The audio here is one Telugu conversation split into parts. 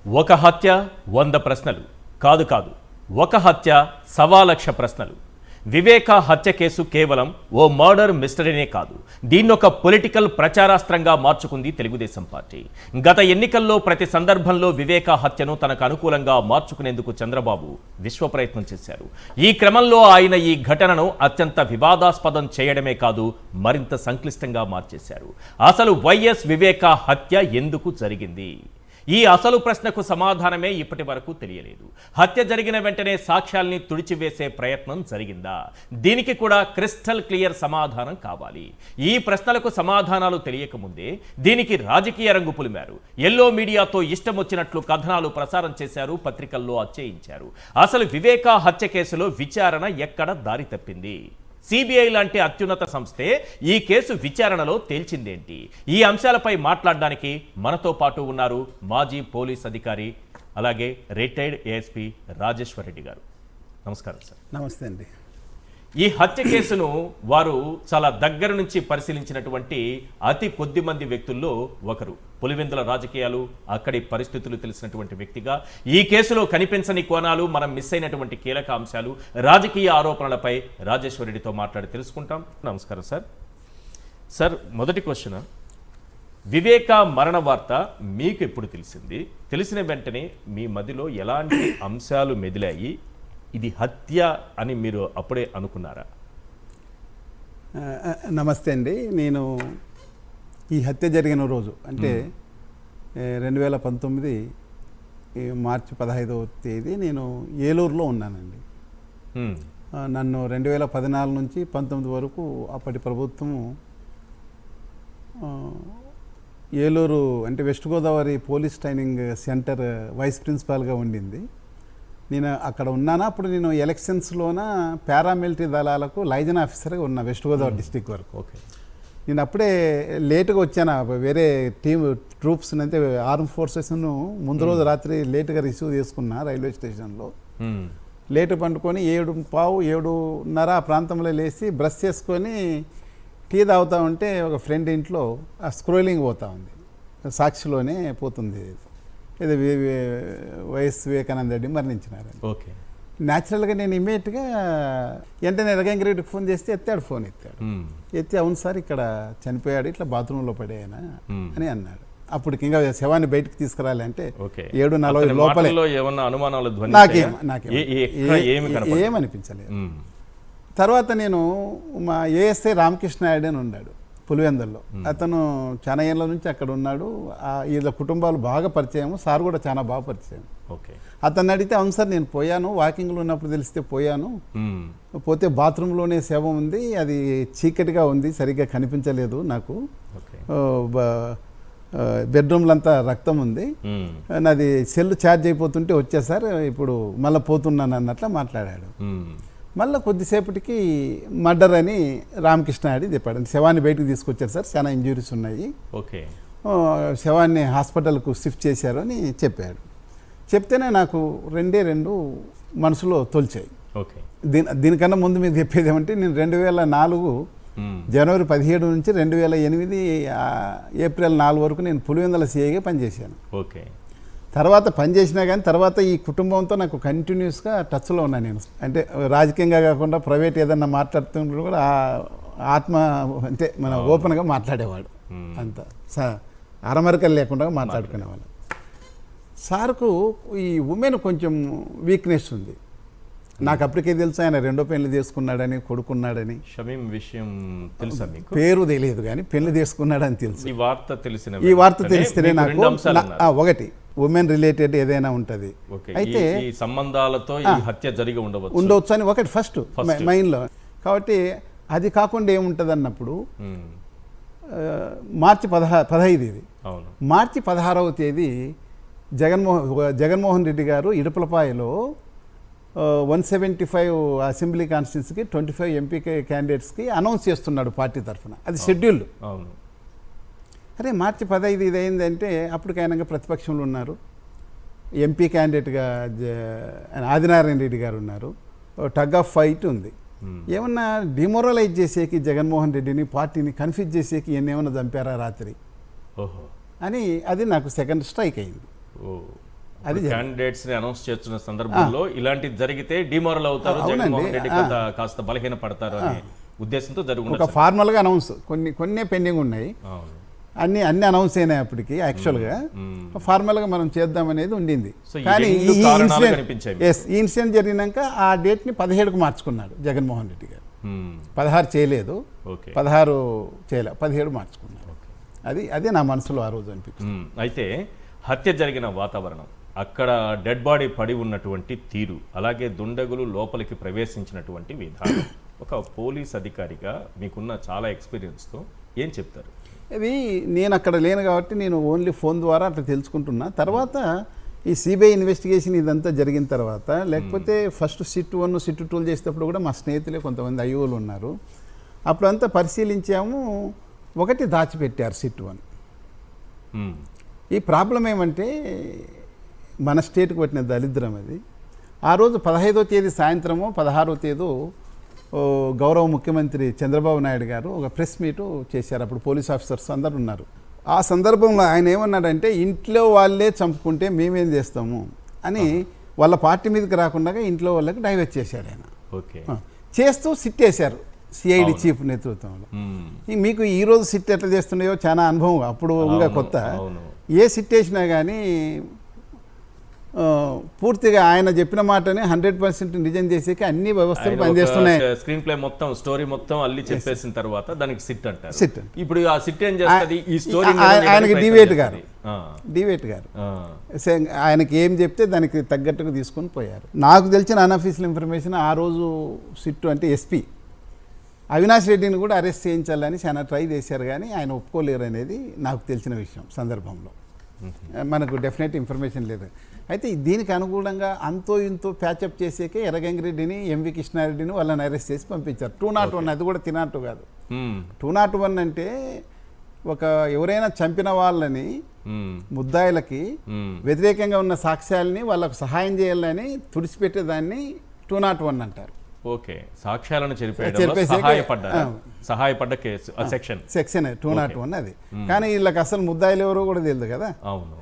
ఒక హత్య 100 ప్రశ్నలు కాదు కాదు ఒక హత్య 1,00,000 ప్రశ్నలు. వివేక హత్య కేసు కేవలం ఓ మర్డర్ మిస్టరీనే కాదు, దీన్నొక పొలిటికల్ ప్రచారాస్త్రంగా మార్చుకుంది తెలుగుదేశం పార్టీ. గత ఎన్నికల్లో ప్రతి సందర్భంలో వివేక హత్యను తనకు అనుకూలంగా మార్చుకునేందుకు చంద్రబాబు విశ్వ ప్రయత్నం చేశారు. ఈ క్రమంలో ఆయన ఈ ఘటనను అత్యంత వివాదాస్పదం చేయడమే కాదు, మరింత సంక్లిష్టంగా మార్చేశారు. అసలు వైఎస్ వివేక హత్య ఎందుకు జరిగింది? ఈ అసలు ప్రశ్నకు సమాధానమే ఇప్పటి వరకు తెలియలేదు. హత్య జరిగిన వెంటనే సాక్ష్యాల్ని తుడిచివేసే ప్రయత్నం జరిగిందా? దీనికి కూడా క్రిస్టల్ క్లియర్ సమాధానం కావాలి. ఈ ప్రశ్నలకు సమాధానాలు తెలియకముందే దీనికి రాజకీయ రంగు పులిమారు. ఎల్లో మీడియాతో ఇష్టం వచ్చినట్లు కథనాలు ప్రసారం చేశారు, పత్రికల్లో అచ్చేయించారు. అసలు వివేక హత్య కేసులో విచారణ ఎక్కడ దారి తప్పింది? సిబిఐ లాంటి అత్యున్నత సంస్థే ఈ కేసు విచారణలో తేల్చిందేంటి? ఈ అంశాలపై మాట్లాడడానికి మనతో పాటు ఉన్నారు మాజీ పోలీస్ అధికారి, అలాగే రిటైర్డ్ ఏఎస్పీ రాజేశ్వర్ రెడ్డి గారు. నమస్కారం సార్. నమస్తే అండి. ఈ హత్య కేసును వారు చాలా దగ్గర నుంచి పరిశీలించినటువంటి అతి కొద్ది మంది వ్యక్తుల్లో ఒకరు. పులివెందుల రాజకీయాలు, అక్కడి పరిస్థితులు తెలిసినటువంటి వ్యక్తిగా ఈ కేసులో కనిపించని కోణాలు, మనం మిస్ అయినటువంటి కీలక అంశాలు, రాజకీయ ఆరోపణలపై రాజేశ్వర్ రెడ్డితో మాట్లాడి తెలుసుకుంటాం. నమస్కారం సార్. సార్, మొదటి క్వశ్చన్, వివేక మరణ వార్త మీకు ఎప్పుడు తెలిసింది? తెలిసిన వెంటనే మీ మదిలో ఎలాంటి అంశాలు మెదిలాయి? ఇది హత్య అని మీరు అప్పుడే అనుకున్నారా? నమస్తే అండి. నేను ఈ హత్య జరిగిన రోజు అంటే 2019 మార్చి 15వ తేదీ నేను ఏలూరులో ఉన్నానండి. నన్ను 2014 నుంచి 19 వరకు అప్పటి ప్రభుత్వము ఏలూరు అంటే west Godavari police training centre vice ప్రిన్సిపాల్గా ఉండింది. నేను అక్కడ ఉన్నానా, అప్పుడు నేను ఎలక్షన్స్లోన పారామిలిటరీ దళాలకు లైజన్ ఆఫీసర్గా ఉన్నా వెస్ట్ గోదావరి డిస్టిక్ వరకు. ఓకే. నేను అప్పుడే లేటుగా వచ్చాను. వేరే ట్రూప్స్ అంటే ఆర్మ్ ఫోర్సెస్ను ముందు రోజు రాత్రి లేటుగా రిసీవ్ చేసుకున్నా రైల్వే స్టేషన్లో. లేటు పండుకొని 7:15, 7:30 ఆ ప్రాంతంలో లేచి బ్రష్ చేసుకొని టీ తాగుతూ ఉంటే ఒక ఫ్రెండ్ ఇంట్లో ఆ స్క్రోలింగ్ పోతూ ఉంది, సాక్షిలోనే పోతుంది. ఇది వైఎస్ వివేకానంద రెడ్డి మరణించినారు. ఓకే. న్యాచురల్గా నేను ఇమ్మీడియట్గా వెంటనే రగంగిరెడ్డికి ఫోన్ చేస్తే ఎత్తాడు. ఫోన్ ఎత్తి అవును సార్ ఇక్కడ చనిపోయాడు, ఇట్లా బాత్రూంలో పడేయనా అని అన్నాడు. అప్పుడు ఇంకా శవాన్ని బయటకు తీసుకురాలి అంటే 7:40 లోపలే. ఏమనిపించలేదు. తర్వాత నేను మా ఏఎస్ఐ రామకృష్ణ నాయుడు అని ఉన్నాడు పులివెందుల్లో. అతను చాలా ఏళ్ళ నుంచి అక్కడ ఉన్నాడు. వీళ్ళ కుటుంబాలు బాగా పరిచయం, సార్ కూడా చాలా బాగా పరిచయం. అతన్ని అడిగితే అవును సార్ నేను పోయాను, వాకింగ్లో ఉన్నప్పుడు తెలిస్తే పోయాను, పోతే బాత్రూంలోనే శవం ఉంది, అది చీకటిగా ఉంది, సరిగ్గా కనిపించలేదు నాకు, బెడ్రూమ్లంతా రక్తం ఉంది, నాది సెల్ ఛార్జ్ అయిపోతుంటే వచ్చా సార్, ఇప్పుడు మళ్ళీ పోతున్నాను అన్నట్లా మాట్లాడాడు. మళ్ళీ కొద్దిసేపటికి మర్డర్ అని రామకృష్ణ నాయుడు చెప్పాడు. శవాన్ని బయటకు తీసుకొచ్చారు సార్, చాలా ఇంజురీస్ ఉన్నాయి, ఓకే, శవాన్ని హాస్పిటల్కు షిఫ్ట్ చేశారు అని చెప్పాడు. చెప్తేనే నాకు రెండు మనసులో తొలిచాయి. ఓకే. దీనికన్నా ముందు మీరు చెప్పేది ఏమంటే, నేను 2004 జనవరి 17 నుంచి 2008 ఏప్రిల్ 4 వరకు నేను పులివెందుల సిఐగా పనిచేశాను. ఓకే. తర్వాత పనిచేసినా కానీ తర్వాత ఈ కుటుంబంతో నాకు కంటిన్యూస్గా టచ్లో ఉన్నాను నేను. అంటే రాజకీయంగా కాకుండా ప్రైవేట్ ఏదన్నా మాట్లాడుతున్నప్పుడు కూడా ఆత్మ అంటే మన ఓపెన్గా మాట్లాడేవాడు, అంత అరమరికలు లేకుండా మాట్లాడుకునేవాళ్ళు. సార్కు ఈ ఉమెన్ కొంచెం వీక్నెస్ ఉంది. నాకు అప్పటికే తెలుసు ఆయన 2 పెళ్లి చేసుకున్నాడని, కొడుకున్నాడని. షమీం విషయం తెలుసా మీకు? పేరు తెలియదు కానీ పెళ్లి చేసుకున్నాడని తెలుసు. ఈ వార్త తెలిస్తేనే నాకు ఒకటి ఉమెన్ రిలేటెడ్ ఏదైనా ఉంటుంది, అయితే ఈ సంబంధాలతో ఈ హత్య జరిగి ఉండవచ్చు అని ఒకటి ఫస్ట్ మైండ్లో. కాబట్టి అది కాకుండా ఏముంటుంది అన్నప్పుడు మార్చి 15 ఇది. మార్చి 16వ తేదీ జగన్మోహన్ రెడ్డి గారు ఇడుపులపాయలో 175 అసెంబ్లీ కాన్స్టిట్యున్సీకి 25 ఎంపీ క్యాండిడేట్స్కి అనౌన్స్ చేస్తున్నాడు పార్టీ తరఫున. అది షెడ్యూల్డ్. అరే మార్చి 15 ఇది అయిందంటే అప్పటికైనా ప్రతిపక్షంలో ఉన్నారు, ఎంపీ క్యాండిడేట్గా ఆదినారాయణ రెడ్డి గారు ఉన్నారు, టగ్ ఆఫ్ ఫైట్ ఉంది. ఏమన్నా డిమోరలైజ్ చేసేకి జగన్మోహన్ రెడ్డిని, పార్టీని కన్ఫ్యూజ్ చేసేకి ఏమన్నా చంపారా రాత్రి అని అది నాకు సెకండ్ స్ట్రైక్ అయింది. అది క్యాండిడేట్స్ ని అనౌన్స్ చేస్తున్న సందర్భంలో ఇలాంటిది జరిగితే డిమోరల్ అవుతారు, జగన్మోహన్ రెడ్డి కాస్త బలహీన పడతారు అనే ఉద్దేశంతో ఒక జరుగుతుంది. ఫార్మల్గా అనౌన్స్ కొన్నే పెండింగ్ ఉన్నాయి, అన్ని అనౌన్స్ అయినాయి అప్పటికి. యాక్చువల్గా ఫార్మల్గా మనం చేద్దామనేది ఉండింది. సో ఈ కానీ రెండు ఈ కారణాలు ఇన్సిడెంట్ కనిపించాయి. ఈ ఇన్సిడెంట్ జరిగినాక ఆ డేట్ని 17కు మార్చుకున్నాడు జగన్మోహన్ రెడ్డి గారు. 16 చేయలేదు, ఓకే 16 చేయలేదు, 17 మార్చుకున్నాడు. అదే నా మనసులో ఆ రోజు అనిపించింది. అయితే హత్య జరిగిన వాతావరణం, అక్కడ డెడ్ బాడీ పడి ఉన్నటువంటి తీరు, అలాగే దుండగులు లోపలికి ప్రవేశించినటువంటి విధానం, ఒక పోలీస్ అధికారిగా మీకున్న చాలా ఎక్స్పీరియన్స్తో ఏం చెప్తారు? ఇది నేను అక్కడ లేను కాబట్టి నేను ఓన్లీ ఫోన్ ద్వారా అట్లా తెలుసుకుంటున్నా. తర్వాత ఈ సిబిఐ ఇన్వెస్టిగేషన్ ఇదంతా జరిగిన తర్వాత, లేకపోతే ఫస్ట్ సిట్ 1 సిట్ 2 చేసేటప్పుడు కూడా మా స్నేహితులే కొంతమంది అయ్యోలు ఉన్నారు. అప్పుడంతా పరిశీలించాము, ఒకటి దాచిపెట్టారు సిట్ 1. ఈ ప్రాబ్లం ఏమంటే మన స్టేట్కి పట్టిన దరిద్రం అది. ఆ రోజు 15వ తేదీ సాయంత్రము 16వ తేదీ గౌరవ ముఖ్యమంత్రి చంద్రబాబు నాయుడు గారు ఒక ప్రెస్ మీటు చేశారు. అప్పుడు పోలీస్ ఆఫీసర్స్ అందరు ఉన్నారు. ఆ సందర్భంలో ఆయన ఏమన్నాడంటే, ఇంట్లో వాళ్ళే చంపుకుంటే మేమేం చేస్తాము అని వాళ్ళ పార్టీ మీదకి రాకుండా ఇంట్లో వాళ్ళకి డైవర్ట్ చేశాడు ఆయన. ఓకే, చేస్తూ సిట్ వేశారు సిఐడి చీఫ్ నేతృత్వంలో. మీకు ఈరోజు సిట్ ఎట్లా చేస్తున్నాయో చాలా అనుభవం, అప్పుడు ఇంకా కొత్త. ఏ సిట్ వేసినా కానీ పూర్తిగా ఆయన చెప్పిన మాటని 100% నిజం చేసేకి అన్ని వ్యవస్థలు పనిచేస్తున్నాయి. స్క్రీన్ ప్లే మొత్తం, స్టోరీ మొత్తం అల్లి చెప్పేసిన తర్వాత దానికి సిట్ అంటారు. సిట్ ఇప్పుడు ఆ సిట్ ఏం చేస్తుంది? ఈ స్టోరీ ఆయనకి డివేట్ గారు ఆయనకి ఏం చెప్తే దానికి తగ్గట్టుగా తీసుకొని పోయారు. నాకు తెలిసిన అన్అఫీషియల్ ఇన్ఫర్మేషన్, ఆ రోజు సిట్ అంటే ఎస్పీ అవినాష్ రెడ్డిని కూడా అరెస్ట్ చేయించాలని చాలా ట్రై చేశారు, కానీ ఆయన ఒప్పుకోలేరు అనేది నాకు తెలిసిన విషయం. సందర్భంలో మనకు డెఫినెట్ ఇన్ఫర్మేషన్ లేదు. అయితే దీనికి అనుగుణంగా అంతో ఇంతో ప్యాచప్ చేసేకే ఎర్రగంగిరెడ్డిని, ఎంవి కృష్ణారెడ్డిని వాళ్ళని అరెస్ట్ చేసి పంపించారు. 201, అది కూడా తినాటు కాదు. 201 అంటే ఎవరైనా చంపిన వాళ్ళని, ముద్దాయిలకి వ్యతిరేకంగా ఉన్న సాక్ష్యాలని వాళ్ళకు సహాయం చేయాలని తుడిచిపెట్టేదాన్ని 201 అంటారు. ఓకే, సాక్ష్యాలను సహాయపడ్డ కేసు సెక్షన్ 201 అది. కానీ వీళ్ళకి అసలు ముద్దాయిలు ఎవరో కూడా తెలియదు కదా. అవును,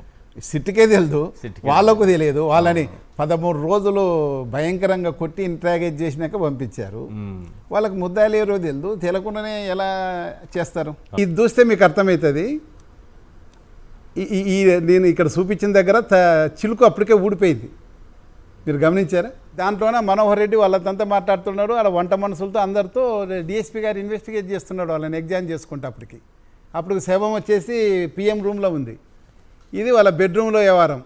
సిట్కే తెలియదు, వాళ్ళకు తెలియదు. వాళ్ళని 13 రోజులు భయంకరంగా కొట్టి ఇంట్రాగేట్ చేసినాక పంపించారు. వాళ్ళకి ముద్దాయిలు ఎవరో తెలియదు, తెలియకుండానే ఎలా చేస్తారు? ఇది చూస్తే మీకు అర్థమవుతుంది. నేను ఇక్కడ చూపించిన దగ్గర చిలుకు అప్పటికే ఊడిపోయింది, మీరు గమనించారా? దాంట్లోనే మనోహర్ రెడ్డి వాళ్ళంతా మాట్లాడుతున్నాడు, వాళ్ళ వంట మనుషులతో అందరితో. డిఎస్పీ గారు ఇన్వెస్టిగేట్ చేస్తున్నాడు వాళ్ళని ఎగ్జామ్ చేసుకుంటే. అప్పుడు శవం వచ్చేసి పిఎం రూమ్లో ఉంది. ఇది వాళ్ళ బెడ్రూమ్లో వ్యవహారం.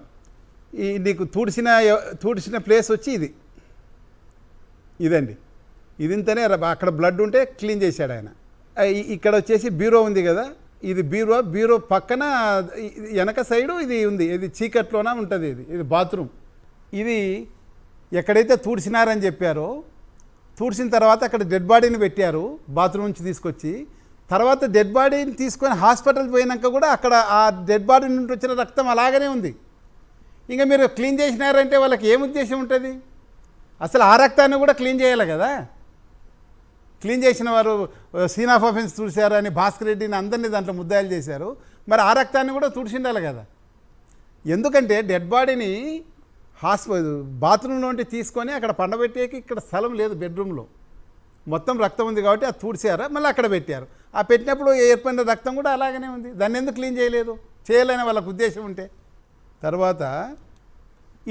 నీకు తూడిసిన ప్లేస్ వచ్చి ఇదండి. ఇదింతనే అక్కడ బ్లడ్ ఉంటే క్లీన్ చేశాడు ఆయన. ఇక్కడ వచ్చేసి బ్యూరో ఉంది కదా, ఇది బ్యూరో పక్కన వెనక సైడు ఇది ఉంది. ఇది చీకట్లోనే ఉంటుంది. ఇది బాత్రూమ్. ఇది ఎక్కడైతే తూడ్చినారని చెప్పారో, తూడ్చిన తర్వాత అక్కడ డెడ్ బాడీని పెట్టారు బాత్రూమ్ నుంచి తీసుకొచ్చి. తర్వాత డెడ్ బాడీని తీసుకొని హాస్పిటల్ పోయినాక కూడా అక్కడ ఆ డెడ్ బాడీ నుండి వచ్చిన రక్తం అలాగనే ఉంది. ఇంకా మీరు క్లీన్ చేసినారంటే వాళ్ళకి ఏం ఉద్దేశం ఉంటుంది? అసలు ఆ రక్తాన్ని కూడా క్లీన్ చేయాలి కదా. క్లీన్ చేసిన వారు సీన్ ఆఫ్ అఫెన్స్ తుడిచారని భాస్కర్ రెడ్డిని అందరినీ దాంట్లో ముద్దాయిలు చేశారు. మరి ఆ రక్తాన్ని కూడా తుడిచిండాలి కదా. ఎందుకంటే డెడ్ బాడీని బాత్రూంలో ఉంటే తీసుకొని అక్కడ పండబెట్టేకి ఇక్కడ స్థలం లేదు, బెడ్రూమ్లో మొత్తం రక్తం ఉంది కాబట్టి అది తుడిచారా, మళ్ళీ అక్కడ పెట్టారు. ఆ పెట్టినప్పుడు ఏర్పడిన రక్తం కూడా అలాగనే ఉంది. దాన్ని ఎందుకు క్లీన్ చేయలేదు? చేయాలని వాళ్ళకు ఉద్దేశం ఉంటే. తర్వాత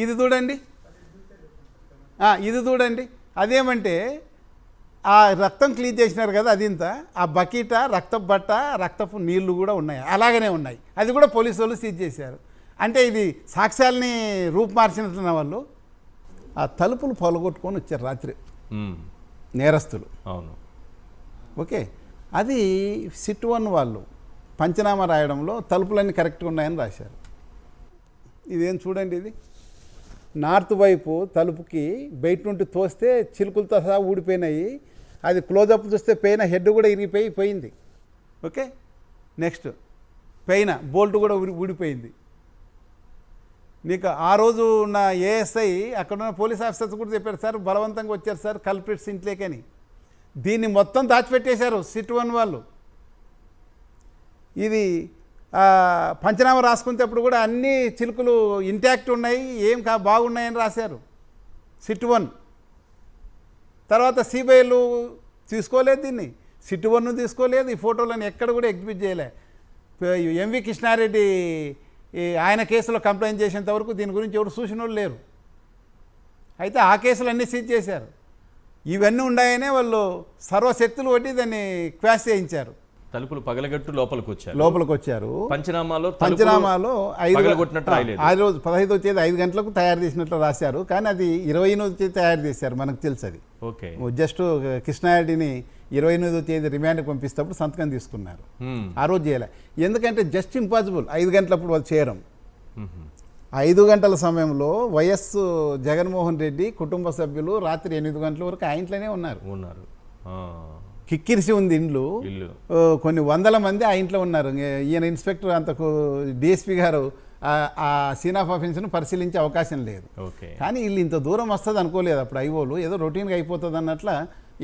ఇది చూడండి, ఇది చూడండి. అదేమంటే ఆ రక్తం క్లీన్ చేసినారు కదా, అది ఇంత. ఆ బకెట, రక్తపు బట్ట, రక్తపు నీళ్లు కూడా ఉన్నాయి, అలాగనే ఉన్నాయి. అది కూడా పోలీసు వాళ్ళు సీజ్ చేశారు. అంటే ఇది సాక్ష్యాలని రూపుమార్చినట్లున్న వాళ్ళు. ఆ తలుపులు పొలగొట్టుకొని వచ్చారు రాత్రి నేరస్తులు. అవును, ఓకే. అది సిట్ 1 వాళ్ళు పంచనామా రాయడంలో తలుపులన్నీ కరెక్ట్గా ఉన్నాయని రాశారు. ఇదేం చూడండి, ఇది నార్త్ వైపు తలుపుకి బయట నుండి తోస్తే చిలుకులతో సహా ఊడిపోయినాయి. అది క్లోజప్ చూస్తే పైన హెడ్ కూడా పోయింది. ఓకే. నెక్స్ట్ పైన బోల్ట్ కూడా ఊడిపోయింది. నీకు ఆ రోజు ఉన్న ఏఎస్ఐ అక్కడ ఉన్న పోలీస్ ఆఫీసర్స్ కూడా చెప్పారు, సార్ బలవంతంగా వచ్చారు సార్ కల్ప్రిట్స్ ఇంట్లోకని. దీన్ని మొత్తం దాచిపెట్టేశారు సిట్ 1 వాళ్ళు. ఇది పంచనామా రాసుకునేటప్పుడు కూడా అన్ని చిలుకలు ఇంటాక్ట్ ఉన్నాయి, ఏం బాగున్నాయని రాశారు సిట్ 1. తర్వాత సిబిఐలు తీసుకోలేదు దీన్ని, సిట్ 1 తీసుకోలేదు, ఈ ఫోటోలను ఎక్కడ కూడా ఎగ్జిబిట్ చేయలే. ఎంవి కృష్ణారెడ్డి ఆయన కేసులో కంప్లైంట్ చేసేంత వరకు దీని గురించి ఎవరు చూసిన వాళ్ళు లేరు. అయితే ఆ కేసులు అన్నీ సీజ్ చేశారు. ఇవన్నీ ఉన్నాయనే వాళ్ళు సర్వశక్తులు కొట్టి దాన్ని క్వాష్ చేయించారు. తలుపులు పగలగట్టు లోపలికి వచ్చారు. పంచనామాలో 15వ తేదీ 5 గంటలకు తయారు చేసినట్లు రాశారు, కానీ అది 28వ తేదీ తయారు చేశారు. మనకు తెలుసు అది. ఓకే, జస్ట్ కృష్ణారెడ్డిని 28వ తేదీ రిమాండ్కి పంపిస్తేప్పుడు సంతకం తీసుకున్నారు. ఆ రోజు చేయలే, ఎందుకంటే జస్ట్ ఇంపాసిబుల్ 5 గంటలప్పుడు వాళ్ళు చేయడం. 5 గంటల సమయంలో వైఎస్ జగన్మోహన్ రెడ్డి కుటుంబ సభ్యులు రాత్రి 8 గంటల వరకు ఆ ఇంట్లోనే ఉన్నారు. కిక్కిరిసి ఉంది ఇండ్లు, కొన్ని వందల మంది ఆ ఇంట్లో ఉన్నారు. ఈయన ఇన్స్పెక్టర్ అంతకు డిఎస్పీ గారు ఆ సీన్ ఆఫ్ అఫెన్స్ను పరిశీలించే అవకాశం లేదు. కానీ వీళ్ళు ఇంత దూరం వస్తుంది అనుకోలేదు అప్పుడు. ఐఓలు ఏదో రొటీన్గా అయిపోతుంది అన్నట్ల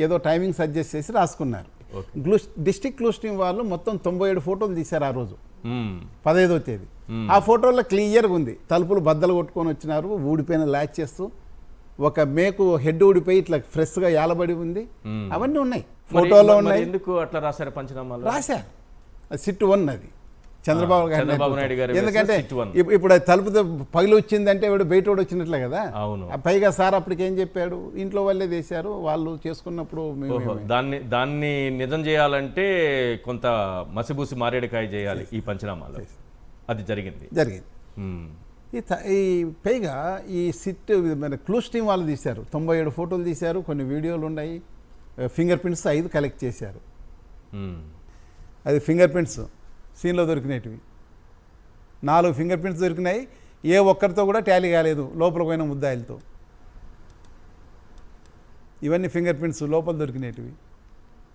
ఏదో టైమింగ్ సజెస్ట్ చేసి రాసుకున్నారు. డిస్ట్రిక్ట్ క్లూస్ టీం వాళ్ళు మొత్తం 97 ఫోటోలు తీశారు ఆ రోజు 15వ తేదీ. ఆ ఫోటోలో క్లియర్గా ఉంది, తలుపులు బద్దలు కొట్టుకొని వచ్చినారు, ఊడిపోయిన ల్యాచ్ చేస్తూ ఒక మేకు హెడ్ ఊడిపోయి ఇట్లా ఫ్రెష్గా యాలబడి ఉంది, అవన్నీ ఉన్నాయి ఫోటోలో ఉన్నాయి. ఎందుకు అట్లా రాశారు పంచనామాలు? రాశారు, సిట్ 1 అది చంద్రబాబు నాయుడు గారు. ఎందుకంటే ఇప్పుడు తలుపు పగిలి వచ్చిందంటే ఇప్పుడు బయట వచ్చినట్లే కదా. పైగా సార్ అప్పటికి ఏం చెప్పాడు, ఇంట్లో వాళ్ళే చేశారు, వాళ్ళు చేసుకున్నప్పుడు దాన్ని నిజం చేయాలంటే కొంత మసిబూసి మారేడుకాయ చేయాలి ఈ పంచనామాలు. అది జరిగింది. ఈ పైగా ఈ సిట్ మన క్లూస్ టీం వాళ్ళు తీశారు, 97 ఫోటోలు తీశారు, కొన్ని వీడియోలు ఉన్నాయి, ఫింగర్ ప్రింట్స్ 5 కలెక్ట్ చేశారు. అది ఫింగర్ ప్రింట్స్ సీన్లో దొరికినవి 4 ఫింగర్ ప్రింట్స్ దొరికినాయి. ఏ ఒక్కరితో కూడా టాలీ కాలేదు లోపల పోయిన ముద్దాయిలతో. ఇవన్నీ ఫింగర్ ప్రింట్స్ లోపల దొరికినవి.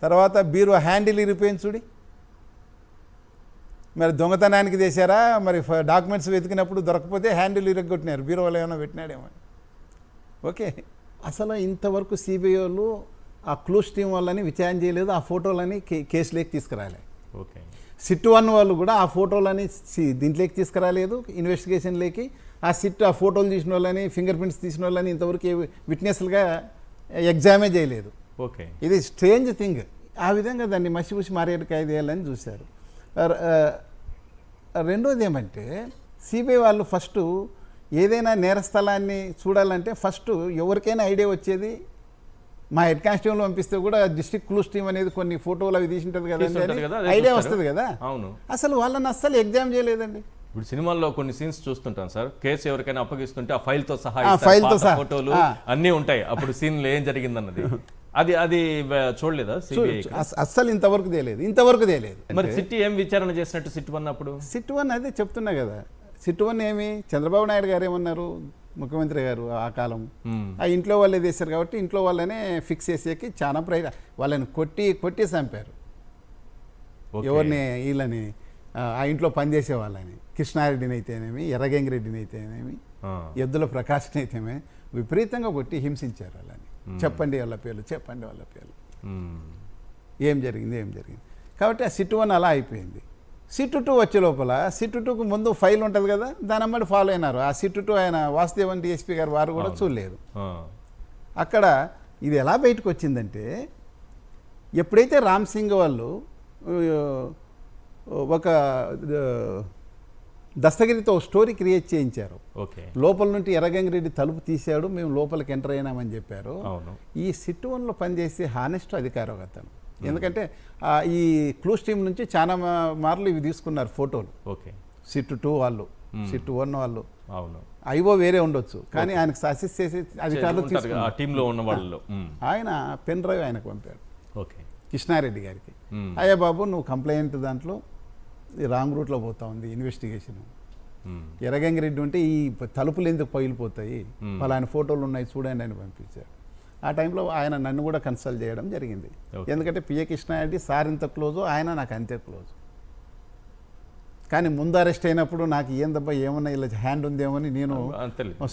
తర్వాత బీరో హ్యాండిల్ ఇరిపోయింది చూడి, మరి దొంగతనానికి చేశారా మరి డాక్యుమెంట్స్ వెతికినప్పుడు దొరకపోతే హ్యాండిల్ ఇరగొట్టినారు, బీరోలో ఏమైనా పెట్టినాడేమో. ఓకే, అసలు ఇంతవరకు సిబిఐ వాళ్ళు ఆ క్లూస్ టీం వాళ్ళని విచారణ చేయలేదు, ఆ ఫోటోలని కేసులోకి తీసుకురాలే. ఓకే, సిట్ 1 వాళ్ళు కూడా ఆ ఫోటోలని దీంట్లోకి తీసుకురాలేదు ఇన్వెస్టిగేషన్లోకి. ఆ సిట్ ఆ ఫోటోలు తీసిన వాళ్ళని ఫింగర్ ప్రింట్స్ తీసిన వాళ్ళని ఇంతవరకు విట్నెస్లుగా ఎగ్జామే చేయలేదు. ఓకే, ఇది స్ట్రేంజ్ థింగ్. ఆ విధంగా దాన్ని మసిపూసి మారేడుకాయ చేయాలని చూశారు. రెండోది ఏమంటే సిబిఐ వాళ్ళు ఫస్ట్ ఏదైనా నేరస్థలాన్ని చూడాలంటే ఫస్ట్ ఎవరికైనా ఐడియా వచ్చేది, మా హెడ్ కానిస్టేబుల్ పంపిస్తే కూడా డిస్ట్రిక్ట్ క్లూస్ టీం అనేది కొన్ని ఫోటోలు అవి తీసింటుంది కదా, ఐడియా వస్తుంది కదా. అసలు వాళ్ళని అస్సలు ఎగ్జామ్ చేయలేదండి. ఇప్పుడు సినిమాల్లో కొన్ని సీన్స్ చూస్తుంటాం సార్, కేసు ఎవరికైనా అప్పగిస్తుంటే ఆ ఫైల్తో సహా ఫోటోలు అన్నీ ఉంటాయి, అప్పుడు సీన్లో ఏం జరిగిందన్నది. అది చూడలేదా? అస్సలు ఇంతవరకు తెలియదు. మరి సిట్ ఏం విచారణ చేసినట్టు సిట్ 1 అప్పుడు? సిట్ 1 అదే చెప్తున్నా కదా. సిట్ 1 ఏమి చంద్రబాబు నాయుడు గారు ఏమన్నారు, ముఖ్యమంత్రి గారు ఆ కాలం ఆ ఇంట్లో వాళ్ళే చేశారు కాబట్టి ఇంట్లో వాళ్ళనే ఫిక్స్ చేసేకి చాలా వాళ్ళని కొట్టి చంపారు. ఎవరిని? వీళ్ళని, ఆ ఇంట్లో పనిచేసే వాళ్ళని, కృష్ణారెడ్డిని అయితేనేమి, ఎర్రగంగిరెడ్డిని అయితేనేమి, ఎద్దుల ప్రకాశం అయితేనే విపరీతంగా కొట్టి హింసించారు వాళ్ళని. చెప్పండి వాళ్ళ పేర్లు. ఏం జరిగింది. కాబట్టి ఆ సిట్ 1 అలా అయిపోయింది. సిట్ 2 వచ్చే లోపల సిట్ 2కు ముందు ఫైల్ ఉంటుంది కదా, దాని అమ్మడి ఫాలో అయినారు. ఆ సిట్ 2 ఆయన వాసుదేవన్ డిఎస్పీ గారు వారు కూడా చూడలేదు. అక్కడ ఇది ఎలా బయటకు వచ్చిందంటే, ఎప్పుడైతే రామ్ సింగ్ వాళ్ళు ఒక దస్తగిరితో స్టోరీ క్రియేట్ చేయించారు, లోపల నుండి ఎర్రగంగిరెడ్డి తలుపు తీశాడు, మేము లోపలికి ఎంటర్ అయినామని చెప్పారు. ఈ సిట్ 1లో పనిచేసే హానెస్ట్ అధికారం అతను. ఎందుకంటే ఈ క్లూస్ టీం నుంచి చాలా మార్లు ఇవి తీసుకున్నారు ఫోటోలు. సిట్ 2 వాళ్ళు, సిట్ 1 వాళ్ళు, ఐఓ వేరే ఉండొచ్చు, కానీ ఆయనకు అసిస్ట్ చేసి అధికారులు తీసుకున్నారు. ఆయన పెన్ డ్రైవ్ ఆయనకు పంపాడు కృష్ణారెడ్డి గారికి. అయ్యా బాబు, నువ్వు కంప్లైంట్ దాంట్లో రాంగ్ రూట్లో పోతా ఉంది ఇన్వెస్టిగేషన్. ఎర్రగంగిరెడ్డి ఉంటే ఈ తలుపులు ఎందుకు పగిలిపోతాయి, వాళ్ళ ఫోటోలు ఉన్నాయి చూడండి అని పంపించారు. ఆ టైంలో ఆయన నన్ను కూడా కన్సల్ట్ చేయడం జరిగింది. ఎందుకంటే పిఏ కృష్ణారెడ్డి సార్ ఎంత క్లోజో ఆయన నాకు అంతే క్లోజ్. కానీ ముందు అరెస్ట్ అయినప్పుడు నాకు ఏందబ్బా ఏమన్నా ఇలా హ్యాండ్ ఉందేమని నేను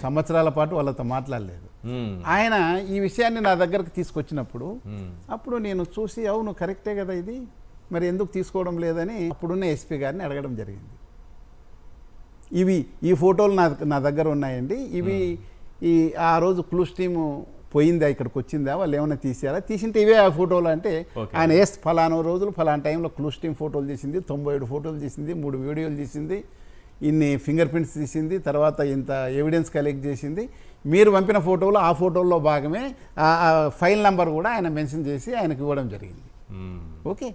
సంవత్సరాల పాటు వాళ్ళతో మాట్లాడలేదు. ఆయన ఈ విషయాన్ని నా దగ్గరకు తీసుకొచ్చినప్పుడు అప్పుడు నేను చూసి, అవును కరెక్టే కదా ఇది, మరి ఎందుకు తీసుకోవడం లేదని అప్పుడున్న ఎస్పీ గారిని అడగడం జరిగింది. ఇవి ఈ ఫోటోలు నా దగ్గర ఉన్నాయండి, ఇవి ఈ ఆ రోజు క్లూస్ టీము పోయిందా, ఇక్కడికి వచ్చిందా, వాళ్ళు ఏమైనా తీసారా, తీసింటే ఇవే ఆ ఫోటోలు అంటే ఆయన ఫలానా రోజులు ఫలానా టైంలో క్లూస్ టీమ్ ఫోటోలు తీసింది, 97 ఫోటోలు తీసింది, 3 వీడియోలు తీసింది, ఇన్ని ఫింగర్ ప్రింట్స్ తీసింది, తర్వాత ఇంత ఎవిడెన్స్ కలెక్ట్ చేసింది, మీరు పంపిన ఫోటోలు ఆ ఫోటోల్లో భాగమే, ఆ ఫైల్ నెంబర్ కూడా ఆయన మెన్షన్ చేసి ఆయనకు ఇవ్వడం జరిగింది. ఓకే,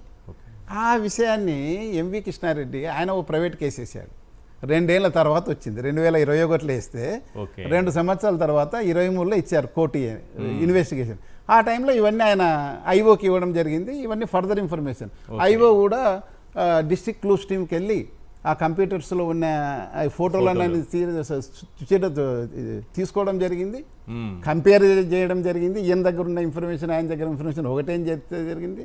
ఆ విషయాన్ని ఎంవి కృష్ణారెడ్డి ఆయన ఓ ప్రైవేట్ కేసు వేసాడు. 2 ఏళ్ల తర్వాత వచ్చింది, 2021లో వేస్తే 2 సంవత్సరాల తర్వాత 23లో ఇచ్చారు కోర్టు ఇన్వెస్టిగేషన్. ఆ టైంలో ఇవన్నీ ఆయన ఐఓకి ఇవ్వడం జరిగింది. ఇవన్నీ ఫర్దర్ ఇన్ఫర్మేషన్. ఐఓ కూడా డిస్ట్రిక్ట్ క్లూస్ టీమ్కి వెళ్ళి ఆ కంప్యూటర్స్లో ఉన్న ఫోటోలన్నీ తీసుకోవడం జరిగింది, కంపేర్ చేయడం జరిగింది. ఈయన దగ్గర ఉన్న ఇన్ఫర్మేషన్ ఆయన దగ్గర ఇన్ఫర్మేషన్ ఒకటేం జరిగింది.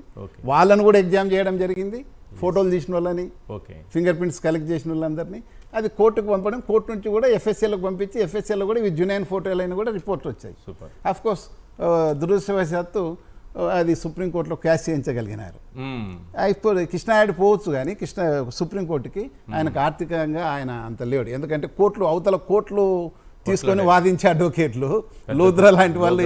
వాళ్ళను కూడా ఎగ్జామ్ చేయడం జరిగింది, ఫోటోలు తీసిన వాళ్ళని, ఫింగర్ ప్రింట్స్ కలెక్ట్ చేసిన వాళ్ళందరినీ. అది కోర్టుకు పంపడం, కోర్టు నుంచి కూడా ఎఫ్ఎస్ఎల్కి పంపించి ఎఫ్ఎస్ఎల్లో కూడా ఇవి జునైన్ ఫోటోలైన కూడా రిపోర్ట్లు వచ్చాయి. అఫ్కోర్స్ దురదృష్టవశాత్తు అది సుప్రీంకోర్టులో క్యాష్ చేయించగలిగినారు. ఇప్పుడు కృష్ణారెడ్డి పోవచ్చు కానీ సుప్రీంకోర్టుకి ఆయనకు ఆర్థికంగా ఆయన అంత లేడు. ఎందుకంటే అవతల కోర్టులు తీసుకొని వాదించే అడ్వకేట్లు లూద్రా లాంటి వాళ్ళు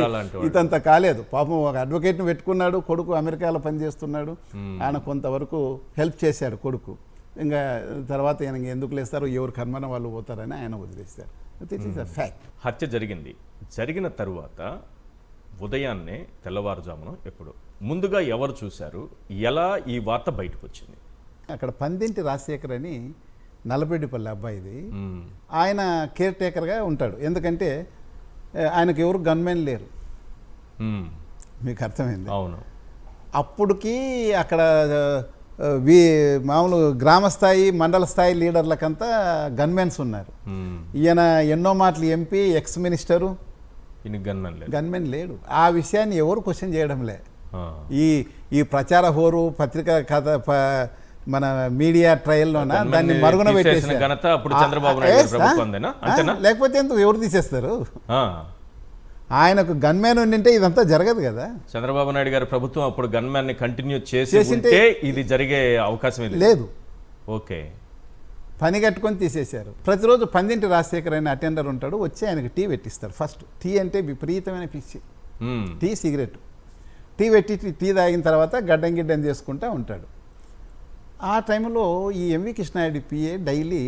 ఇదంతా కాలేదు. పాపం ఒక అడ్వకేట్ని పెట్టుకున్నాడు, కొడుకు అమెరికాలో పనిచేస్తున్నాడు, ఆయన కొంతవరకు హెల్ప్ చేశాడు కొడుకు. ఇంకా తర్వాత ఆయన ఎందుకు లేస్తారో ఎవరు కర్మన వాళ్ళు పోతారని ఆయన వదిలేస్తారు. It is a fact. హత్య జరిగిన తరువాత ఉదయాన్నే తెల్లవారుజామున ఎప్పుడు ముందుగా ఎవరు చూశారు, ఎలా ఈ వార్త బయటకు వచ్చింది? అక్కడ పందింటి రాజశేఖర్ అని నల్లబెడ్డిపల్లి అబ్బాయిది, ఆయన కేర్ టేకర్గా ఉంటాడు. ఎందుకంటే ఆయనకు ఎవరు గన్మెన్ లేరు, మీకు అర్థమైంది. అవును, అప్పటికి అక్కడ మామూలు గ్రామస్థాయి మండల స్థాయి లీడర్లకంతా గన్మెన్స్ ఉన్నారు. ఈయన ఎన్నో మాటలు ఎంపీ, ఎక్స్ మినిస్టరు, గన్మెన్ లేడు. ఆ విషయాన్ని ఎవరు క్వశ్చన్ చేయడంలే. ఈ ప్రచార హోరు పత్రిక కథ మన మీడియా ట్రయల్లోన దాన్ని మరుగున పెట్టేసారు. లేకపోతే ఎందుకు ఎవరు తీసేస్తారు? ఆయనకు గన్మ్యాన్ ఉండింటే ఇదంతా జరగదు కదా. చంద్రబాబు నాయుడు గారి ప్రభుత్వం అప్పుడు గన్మ్యాన్ ని కంటిన్యూ చేసి ఇది జరిగే అవకాశం లేదు. ఓకే, పని కట్టుకొని తీసేశారు. ప్రతిరోజు పందింటి రాజశేఖర్ అయిన అటెండర్ ఉంటాడు, వచ్చి ఆయనకు టీ పెట్టిస్తాడు. ఫస్ట్ టీ అంటే విపరీతమైన పిచ్చి, టీ సిగరెట్, టీ పెట్టి టీ తాగిన తర్వాత గడ్డం గిడ్డం చేసుకుంటూ ఉంటాడు. ఆ టైంలో ఈ ఎంవి కృష్ణారెడ్డి పిఏ డైలీ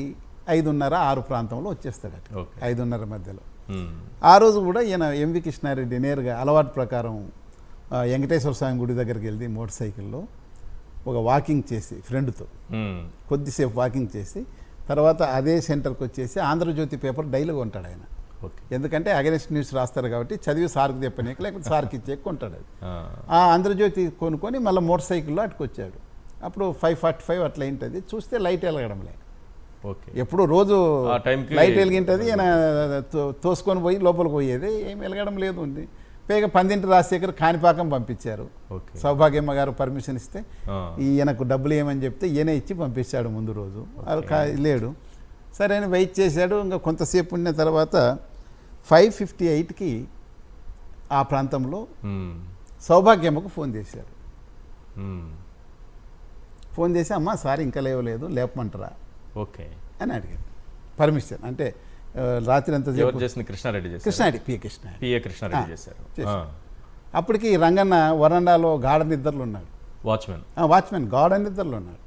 5:30-6 ప్రాంతంలో వచ్చేస్తాడట, 5:30 మధ్యలో. ఆ రోజు కూడా ఈయన ఎంవి కృష్ణారెడ్డి నేరుగా అలవాటు ప్రకారం వెంకటేశ్వర స్వామి గుడి దగ్గరికి వెళ్ళి మోటార్ సైకిల్లో ఒక వాకింగ్ చేసి ఫ్రెండ్తో కొద్దిసేపు వాకింగ్ చేసి తర్వాత అదే సెంటర్కి వచ్చేసి ఆంధ్రజ్యోతి పేపర్ డైలీ కొంటాడు ఆయన. ఎందుకంటే అగెనిస్ట్ న్యూస్ రాస్తారు కాబట్టి చదివి సార్కి చెప్పనీకి లేకపోతే సార్కి ఇచ్చే కొంటాడు. అది ఆ ఆంధ్రజ్యోతి కొనుక్కొని మళ్ళీ మోటార్ సైకిల్లో అటుకొచ్చాడు. అప్పుడు 5:45 అట్లా ఏంటది, చూస్తే లైట్ వెలగడంలే. ఎప్పుడు రోజు లైట్ వెలిగింటుంది, ఈయన తోసుకొని పోయి లోపలికి పోయేది, ఏం వెలగడం లేదు. ఉంది పైగా పందింటి రాజశేఖర్ కాణిపాకం పంపించారు. సౌభాగ్యమ్మ గారు పర్మిషన్ ఇస్తే ఈయనకు డబ్బులు ఏమని చెప్తే ఈయన ఇచ్చి పంపించాడు ముందు రోజు. లేడు, సరే అని వెయిట్ చేశాడు. ఇంకా కొంతసేపు ఉన్న తర్వాత 5:58కి ఆ ప్రాంతంలో సౌభాగ్యమ్మకు ఫోన్ చేశారు. ఫోన్ చేసి అమ్మ సార్ ఇంకా లేవలేదు, లేపమంటారా అని అడిగారు. పర్మిషన్ అంటే రాత్రి అంతా కృష్ణారెడ్డి పిఏ కృష్ణారెడ్డి చేశారు. అప్పటికి రంగన్న వరండాలో గాఢ నిద్రలు ఉన్నాడు, వాచ్మెన్ గాఢ నిద్రలు ఉన్నాడు.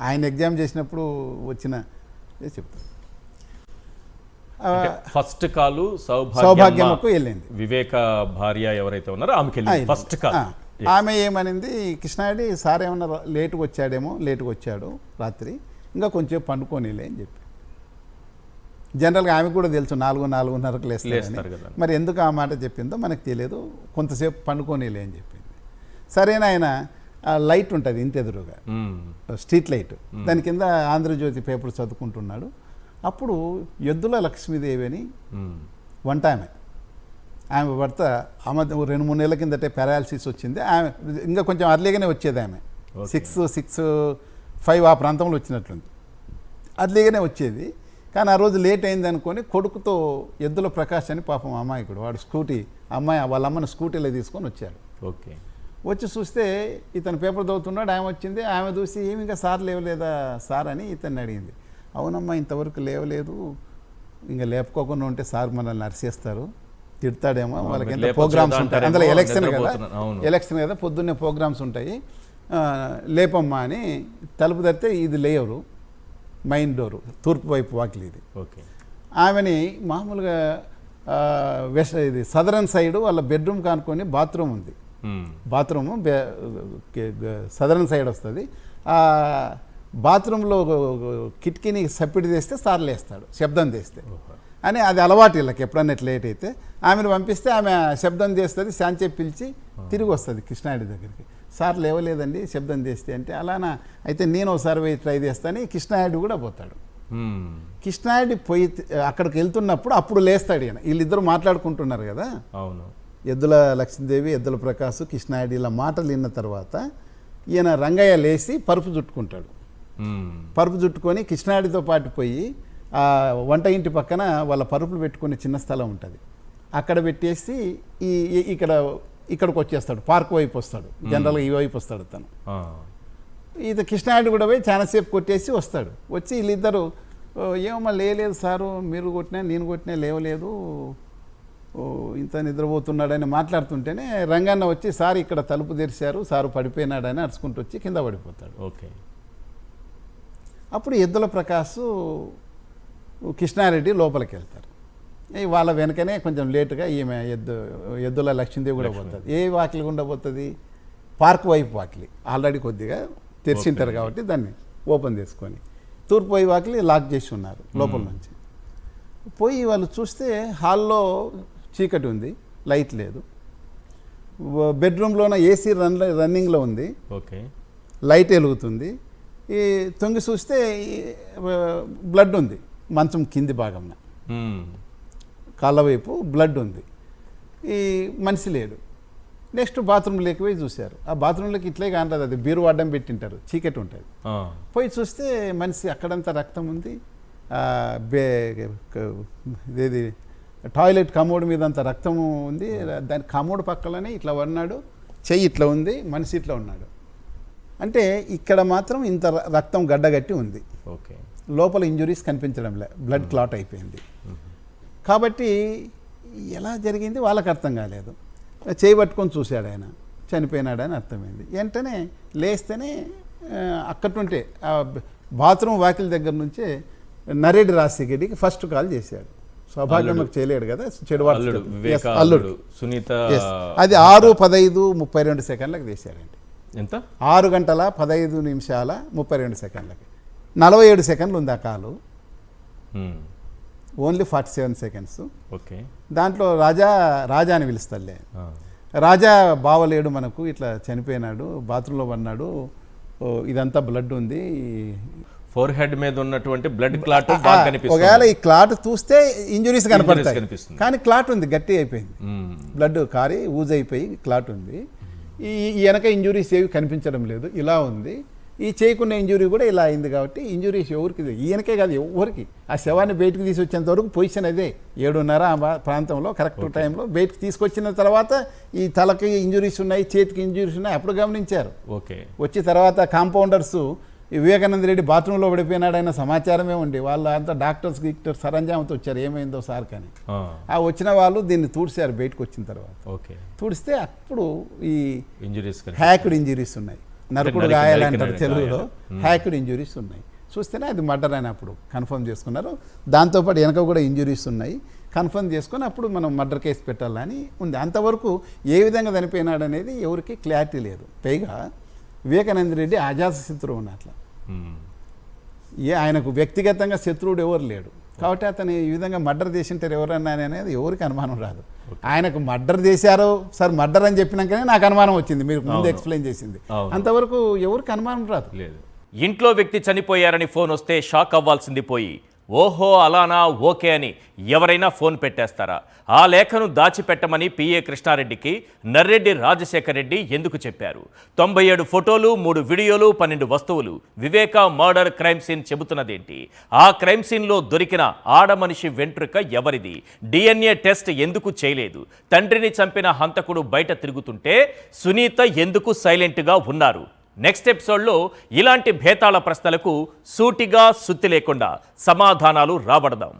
ఆయన ఎగ్జామ్ చేసినప్పుడు వచ్చిన చెప్తాను. ఫస్ట్ కాలు సౌభాగ్యమ్మకు వెళ్ళింది. వివేక భార్య ఎవరైతే ఉన్నారో ఆమెకి ఫస్ట్ కాల్. ఆమె ఏమనింది, కృష్ణారెడ్డి సార్ ఏమన్నా లేటుగా వచ్చాడు రాత్రి, ఇంకా కొంచెం పండుకోనిలే అని చెప్పి. జనరల్గా ఆమె కూడా తెలుసు 4-4:30కు లేస్తారు. మరి ఎందుకు ఆ మాట చెప్పిందో మనకు తెలియదు, కొంతసేపు పండుకోనిలే అని చెప్పింది. సరేనా, ఆయన లైట్ ఉంటుంది ఇంటి ఎదురుగా, స్ట్రీట్ లైట్, దాని కింద ఆంధ్రజ్యోతి పేపర్ చదువుకుంటున్నాడు. అప్పుడు ఎద్దుల లక్ష్మీదేవి అని వంట ఆమె భర్త 2-3 నెలల కిందటే పారాలసిస్ వచ్చింది. ఆమె ఇంకా కొంచెం అర్లీగానే వచ్చేది, ఆమె 6-5 ఆ ప్రాంతంలో వచ్చినట్లుంది, అర్లీగానే వచ్చేది. కానీ ఆ రోజు లేట్ అయింది అనుకొని కొడుకుతో ఎద్దుల ప్రకాష్ అని పాపం అమాయకుడు, వాడు వాళ్ళ అమ్మని స్కూటీలో తీసుకొని వచ్చాడు. వచ్చి చూస్తే ఇతను పేపర్ చదువుతున్నాడు, ఆమె వచ్చింది. ఆమె చూసి ఏమి ఇంకా సార్ లేవలేదా సార్ అని ఇతన్ని అడిగింది. అవునమ్మా ఇంతవరకు లేవలేదు, ఇంకా లేపుకోకుండా ఉంటే సార్ మనల్ని అరిసేస్తారు, తిడతాడేమో, వాళ్ళకి ఎంత ప్రోగ్రామ్స్ ఉంటాయి, అందులో ఎలక్షన్ కదా పొద్దున్నే ప్రోగ్రామ్స్ ఉంటాయి, లేపమ్మా అని తలుపు తడితే ఇది లేవరు, మెయిన్ డోరు తూర్పు వైపు వాకిలి ఇది. ఓకే. ఆమెని మామూలుగా ఇది సదరన్ సైడ్ వాళ్ళ బెడ్రూమ్ కానుకొని బాత్రూమ్ ఉంది, బాత్రూము సదరన్ సైడ్ వస్తుంది. ఆ బాత్రూంలో కిటికీని సప్పిడి చేస్తే సార్ లేస్తాడు శబ్దం చేస్తే అని, అది అలవాటు వీళ్ళకి. ఎప్పుడన్నా లేట్ అయితే ఆమెను పంపిస్తే ఆమె శబ్దం చేస్తుంది, శాంతి పిలిచి తిరిగి వస్తుంది కృష్ణారెడ్డి దగ్గరికి. సార్ లేవలేదండి శబ్దం చేస్తే అంటే, అలానా అయితే నేను ఒకసారి పోయి ట్రై చేస్తాను. కృష్ణారెడ్డి కూడా పోతాడు. కృష్ణారెడ్డి పోయి అక్కడికి వెళ్తున్నప్పుడు అప్పుడు లేస్తాడు ఈయన. వీళ్ళిద్దరు మాట్లాడుకుంటున్నారు కదా, అవును, ఎద్దుల లక్ష్మీదేవి ఎద్దుల ప్రకాశ్ కృష్ణారెడ్డి ఇలా మాటలు విన్న తర్వాత ఈయన రంగయ్య లేచి పరుపు చుట్టుకుంటాడు. పరుపు చుట్టుకొని కృష్ణారెడ్డితో పాటు పోయి ఆ వంట ఇంటి పక్కన వాళ్ళ పరుపులు పెట్టుకునే చిన్న స్థలం ఉంటుంది, అక్కడ పెట్టేసి ఇక్కడికి వచ్చేస్తాడు, పార్క్ వైపు వస్తాడు. జనరల్గా ఈ వైపు వస్తాడు తను. ఇది కృష్ణారెడ్డి కూడా పోయి చాలాసేపు కొట్టేసి వస్తాడు. వచ్చి వీళ్ళిద్దరు ఏమమ్మా లేలేదు సారు, మీరు కొట్టినా నేను కొట్టినా లేవలేదు, ఇంత నిద్రపోతున్నాడని మాట్లాడుతుంటేనే రంగన్న వచ్చి సార్ ఇక్కడ తలుపు తెరిచారు, సారు పడిపోయినాడని అరుచుకుంటూ వచ్చి కింద పడిపోతాడు. ఓకే. అప్పుడు ఎద్దుల ప్రకాశ్ కృష్ణారెడ్డి లోపలికి వెళ్తారు. వాళ్ళ వెనకనే కొంచెం లేటుగా ఈమె ఎద్దుల లక్ష్మీదేవి కూడా పోతుంది. ఏ వాకిలి గుండా పోతుంది? పార్క్ వైపు వాకిలి. ఆల్రెడీ కొద్దిగా తెరిచింటారు కాబట్టి దాన్ని ఓపెన్ చేసుకొని తూర్పు వైపు వాకిలి లాక్ చేసి ఉన్నారు లోపల నుంచి. పోయి వాళ్ళు చూస్తే హాల్లో చీకటి ఉంది, లైట్ లేదు. బెడ్రూమ్లోన ఏసీ రన్నింగ్లో ఉంది, ఓకే, లైట్ వెలుగుతుంది. ఈ తొంగి చూస్తే బ్లడ్ ఉంది మంచం కింది భాగంలో, కాళ్ళ వైపు బ్లడ్ ఉంది. ఈ మనిషి లేడు. నెక్స్ట్ బాత్రూంలోకి పోయి చూశారు. ఆ బాత్రూంలోకి ఇట్లే కాంటది, అది బీరు అడ్డం పెట్టింటారు, చీకటి ఉంటుంది. పోయి చూస్తే మనిషి అక్కడంతా రక్తం ఉంది. ఇదేది టాయిలెట్ కమోడ్ మీద అంత రక్తము ఉంది. దాని కమోడ్ పక్కలనే ఇట్లా ఉన్నాడు, చెయ్యి ఇట్లా ఉంది, మనిషి ఇట్లా ఉన్నాడు. అంటే ఇక్కడ మాత్రం ఇంత రక్తం గడ్డగట్టి ఉంది. ఓకే. లోపల ఇంజురీస్ కనిపించడం లే, బ్లడ్ క్లాట్ అయిపోయింది. కాబట్టి ఎలా జరిగింది వాళ్ళకి అర్థం కాలేదు. చేయి పట్టుకొని చూశాడు ఆయన, చనిపోయినాడని అర్థమైంది. వెంటనే లేస్తేనే అక్కడుంటే ఆ బాత్రూమ్ వాకిల్ దగ్గర నుంచే నరేడి రాజశేఖరెడ్డికి ఫస్ట్ కాల్ చేశాడు. సౌభాగ్యంలోకి చేయలేడు కదా, అల్లుడు సునీత. అది 6:15:32 చేశాడండి. ఎంత? 6 గంటల 15 నిమిషాల 32 సెకండ్లకి. 47 సెకండ్లు ఉంది ఆ కాలు, ఓన్లీ 47 సెకండ్స్. ఓకే. దాంట్లో రాజా అని పిలుస్తాడులే. రాజా బావలేడు మనకు, ఇట్లా చనిపోయినాడు, బాత్రూంలో పడినాడు, ఇదంతా బ్లడ్ ఉంది, ఫోర్ హెడ్ మీద ఉన్నటువంటి బ్లడ్ క్లాట్. ఒకవేళ ఈ క్లాట్ చూస్తే ఇంజురీస్ కనపడతాయి, కానీ క్లాట్ ఉంది, గట్టి అయిపోయింది, బ్లడ్ కారి ఊజ్ అయిపోయి క్లాట్ ఉంది. ఈ వెనక ఇంజురీస్ ఏవి కనిపించడం లేదు, ఇలా ఉంది. ఈ చేయకున్న ఇంజురీ కూడా ఇలా అయింది. కాబట్టి ఇంజురీస్ ఎవరికి, ఈయనకే కాదు ఎవరికి. ఆ శవాన్ని బయటకు తీసుకొచ్చేంత వరకు పొజిషన్ అదే 7:30 ఆ ప్రాంతంలో కరెక్ట్ టైంలో బయటకు తీసుకొచ్చిన తర్వాత ఈ తలకి ఇంజురీస్ ఉన్నాయి, చేతికి ఇంజురీస్ ఉన్నాయి, అప్పుడు గమనించారు. ఓకే. వచ్చి తర్వాత కాంపౌండర్స్ వివేకానంద రెడ్డి బాత్రూంలో పడిపోయినాడైన సమాచారమే ఉండి వాళ్ళు అంతా డాక్టర్స్ సరంజామతో వచ్చారు, ఏమైందో సార్ కానీ. ఆ వచ్చిన వాళ్ళు దీన్ని తూడ్చారు బయటకు వచ్చిన తర్వాత. ఓకే. తూడిస్తే అప్పుడు ఈ ఇంజురీస్, హ్యాక్డ్ ఇంజురీస్ ఉన్నాయి, నరుకుడు గాయాలంటారు తెలుగులో, హ్యాక్డ్ ఇంజురీస్ ఉన్నాయి. చూస్తేనే అది మర్డర్ అని అప్పుడు కన్ఫర్మ్ చేసుకున్నారు. దాంతోపాటు వెనక కూడా ఇంజురీస్ ఉన్నాయి, కన్ఫర్మ్ చేసుకొని అప్పుడు మనం మర్డర్ కేసు పెట్టాలని ఉంది. అంతవరకు ఏ విధంగా చనిపోయినాడు అనేది ఎవరికి క్లారిటీ లేదు. పైగా వివేకానంద రెడ్డి అజాత శత్రువు ఉన్నట్ల, ఆయనకు వ్యక్తిగతంగా శత్రువుడు ఎవరు లేడు. కాబట్టి అతను ఈ విధంగా మర్డర్ చేసింటారు ఎవరన్నా అనేది ఎవరికి అనుమానం రాదు. ఆయనకు మర్డర్ చేశారు సార్, మర్డర్ అని చెప్పినాకనే నాకు అనుమానం వచ్చింది, మీరు ముందు ఎక్స్ప్లెయిన్ చేసింది. అంతవరకు ఎవరికి అనుమానం రాదు. లేదు. ఇంట్లో వ్యక్తి చనిపోయారని ఫోన్ వస్తే షాక్ అవ్వాల్సింది పోయి ఓహో అలానా ఓకే అని ఎవరైనా ఫోన్ పెట్టేస్తారా? ఆ లేఖను దాచిపెట్టమని పిఏ కృష్ణారెడ్డికి నర్రెడ్డి రాజశేఖర్ రెడ్డి ఎందుకు చెప్పారు? 97 ఫోటోలు, 3 వీడియోలు, 12 వస్తువులు. వివేక మర్డర్ క్రైమ్ సీన్ చెబుతున్నదేంటి? ఆ క్రైమ్ సీన్లో దొరికిన ఆడమనిషి వెంట్రుక ఎవరిది? DNA టెస్ట్ ఎందుకు చేయలేదు? తండ్రిని చంపిన హంతకుడు బయట తిరుగుతుంటే సునీత ఎందుకు సైలెంట్గా ఉన్నారు? నెక్స్ట్ ఎపిసోడ్లో ఇలాంటి భేతాళ ప్రశ్నలకు సూటిగా సుత్తి లేకుండా సమాధానాలు రాబడదాం.